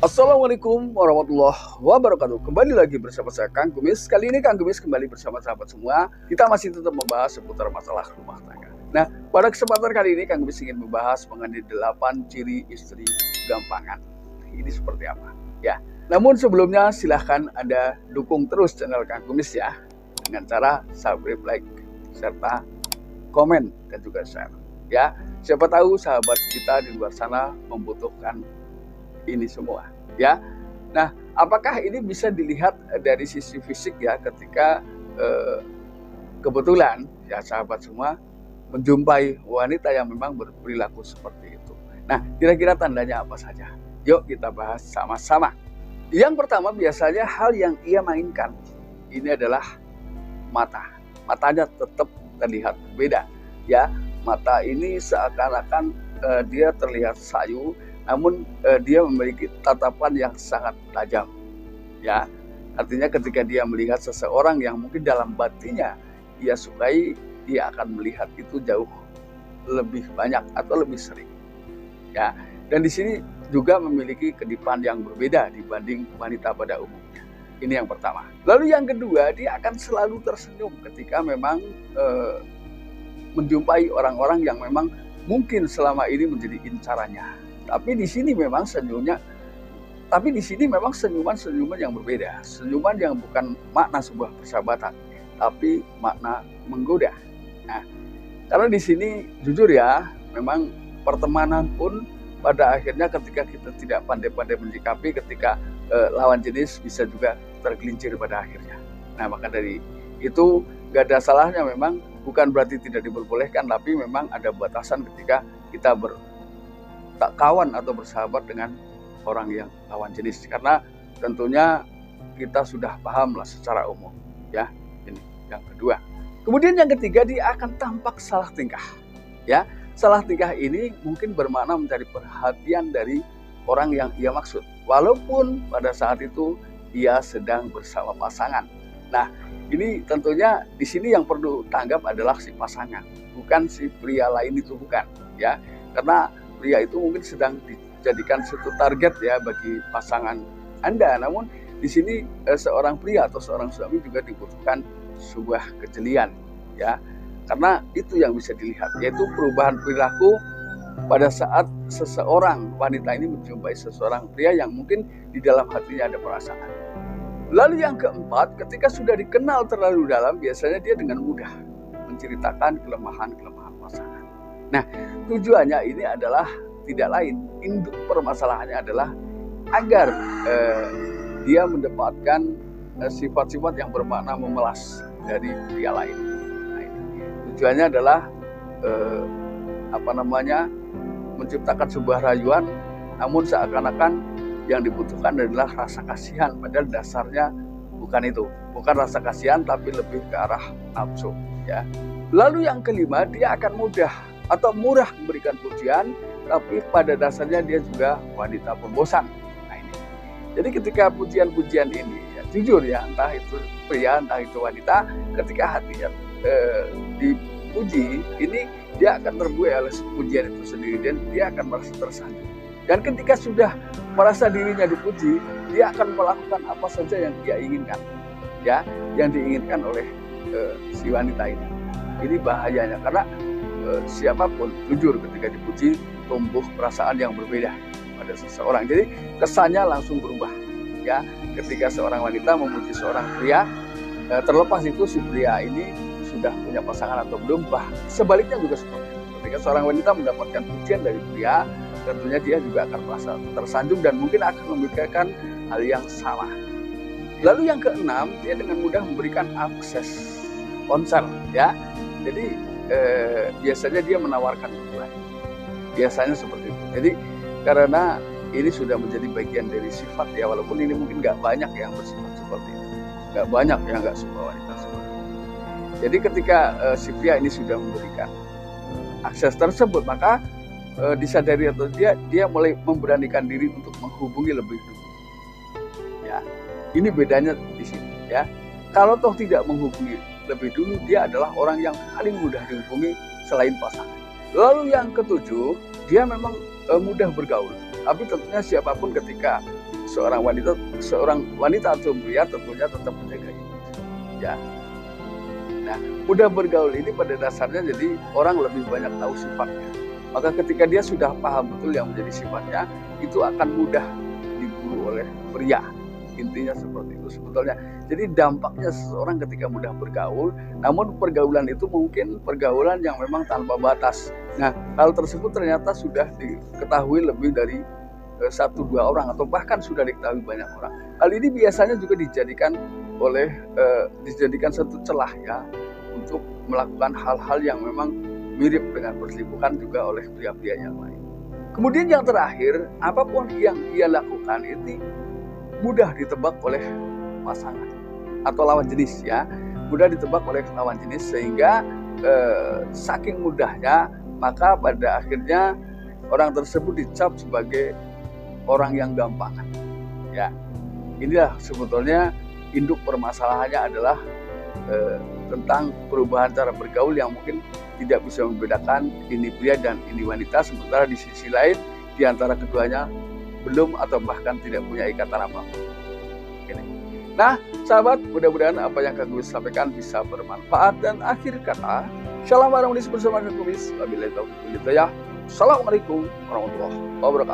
Assalamualaikum warahmatullahi wabarakatuh. Kembali lagi bersama saya Kang Kumis. Kali ini Kang Kumis kembali bersama sahabat semua. Kita masih tetap membahas seputar masalah rumah tangga. Nah, pada kesempatan kali ini Kang Kumis ingin membahas mengenai 8 ciri istri gampangan. Ini seperti apa? Ya. Namun sebelumnya silahkan Anda dukung terus channel Kang Kumis ya dengan cara subscribe, like, serta komen dan juga share. Ya, siapa tahu sahabat kita di luar sana membutuhkan ini semua ya. Nah, apakah ini bisa dilihat dari sisi fisik ya, ketika kebetulan ya sahabat semua menjumpai wanita yang memang berperilaku seperti itu. Nah, kira-kira tandanya apa saja? Yuk kita bahas sama-sama. Yang pertama, biasanya hal yang ia mainkan ini adalah mata. Matanya tetap terlihat berbeda ya. Mata ini seakan-akan dia terlihat sayu, namun dia memiliki tatapan yang sangat tajam ya. Artinya ketika dia melihat seseorang yang mungkin dalam batinnya ia sukai, dia akan melihat itu jauh lebih banyak atau lebih sering ya. Dan di sini juga memiliki kedipan yang berbeda dibanding wanita pada umumnya. Ini yang pertama. Lalu yang kedua, dia akan selalu tersenyum ketika memang menjumpai orang-orang yang memang mungkin selama ini menjadi incarannya. Tapi di sini memang senyuman yang berbeda. Senyuman yang bukan makna sebuah persahabatan, tapi makna menggoda. Nah, karena di sini jujur ya, memang pertemanan pun pada akhirnya ketika kita tidak pandai-pandai menyikapi, ketika lawan jenis bisa juga tergelincir pada akhirnya. Nah, maka dari itu gak ada salahnya, memang bukan berarti tidak diperbolehkan, tapi memang ada batasan ketika kita tak kawan atau bersahabat dengan orang yang lawan jenis, karena tentunya kita sudah paham lah secara umum ya. Ini yang kedua. Kemudian yang ketiga, dia akan tampak salah tingkah ya. Salah tingkah ini mungkin bermakna mencari perhatian dari orang yang ia maksud, walaupun pada saat itu ia sedang bersama pasangan. Nah, ini tentunya di sini yang perlu tanggap adalah si pasangan, bukan si pria lain itu, bukan ya. Karena pria itu mungkin sedang dijadikan satu target ya bagi pasangan Anda. Namun di sini seorang pria atau seorang suami juga dibutuhkan sebuah kejelian ya. Karena itu yang bisa dilihat, yaitu perubahan perilaku pada saat seseorang wanita ini menjumpai seseorang pria yang mungkin di dalam hatinya ada perasaan. Lalu yang keempat, ketika sudah dikenal terlalu dalam, biasanya dia dengan mudah menceritakan kelemahan-kelemahan pasangan. Nah, tujuannya ini adalah tidak lain, induk permasalahannya adalah agar dia mendapatkan sifat-sifat yang bermakna memelas dari pria lain. Nah, ini tujuannya adalah menciptakan sebuah rayuan, namun seakan-akan yang dibutuhkan adalah rasa kasihan, padahal dasarnya bukan itu, bukan rasa kasihan, tapi lebih ke arah nafsu ya. Lalu yang kelima, dia akan mudah atau murah memberikan pujian, tapi pada dasarnya dia juga wanita pembosan. Nah, ini. Jadi ketika pujian-pujian ini ya, jujur ya, entah itu pria entah itu wanita, ketika hatinya dipuji, ini dia akan terbuai oleh pujian itu sendiri dan dia akan merasa tersanjung. Dan ketika sudah merasa dirinya dipuji, dia akan melakukan apa saja yang dia inginkan ya, yang diinginkan oleh si wanita ini. Ini bahayanya, karena siapapun jujur ketika dipuji tumbuh perasaan yang berbeda pada seseorang. Jadi kesannya langsung berubah ya. Ketika seorang wanita memuji seorang pria, terlepas itu si pria ini sudah punya pasangan atau belum, sebaliknya juga seperti itu. Ketika seorang wanita mendapatkan pujian dari pria, tentunya dia juga akan merasa tersanjung dan mungkin akan memikirkan hal yang sama. Lalu yang keenam, dia dengan mudah memberikan akses ponsel ya. Jadi biasanya dia menawarkan hubungan, biasanya seperti itu. Jadi karena ini sudah menjadi bagian dari sifat ya, walaupun ini mungkin nggak banyak yang bersifat seperti itu, nggak banyak yang nggak suka wanita seperti itu. Jadi ketika si pria ini sudah memberikan akses tersebut, maka disadari atau dia mulai memberanikan diri untuk menghubungi lebih dulu ya. Ini bedanya di sini ya. Kalau toh tidak menghubungi lebih dulu, dia adalah orang yang paling mudah dihubungi selain pasangan. Lalu yang ketujuh, dia memang mudah bergaul. Tapi tentunya siapapun ketika seorang wanita atau pria tentunya tetap menjaga itu. Ya. Nah, mudah bergaul ini pada dasarnya jadi orang lebih banyak tahu sifatnya. Maka ketika dia sudah paham betul yang menjadi sifatnya, itu akan mudah diburu oleh pria. Intinya seperti itu sebetulnya. Jadi dampaknya seseorang ketika mudah bergaul, namun pergaulan itu mungkin pergaulan yang memang tanpa batas. Nah, hal tersebut ternyata sudah diketahui lebih dari 1-2 orang atau bahkan sudah diketahui banyak orang. Hal ini biasanya juga dijadikan satu celah ya untuk melakukan hal-hal yang memang mirip dengan perselingkuhan juga oleh pria-pria yang lain. Kemudian yang terakhir, apapun yang ia lakukan ini mudah ditebak oleh pasangan atau lawan jenis ya, mudah ditebak oleh lawan jenis sehingga saking mudahnya maka pada akhirnya orang tersebut dicap sebagai orang yang gampangan. Ya, inilah sebetulnya induk permasalahannya adalah tentang perubahan cara bergaul yang mungkin tidak bisa membedakan ini pria dan ini wanita, sementara di sisi lain di antara keduanya belum atau bahkan tidak punya ikatan apa-apa. Nah, sahabat, mudah-mudahan apa yang Kang Kumis sampaikan bisa bermanfaat. Dan akhir kata, shalom warahmatullahi wabarakatuh bersama Kang Kumis. Wabillahi taufiq wal hidayah. Assalamualaikum warahmatullahi wabarakatuh.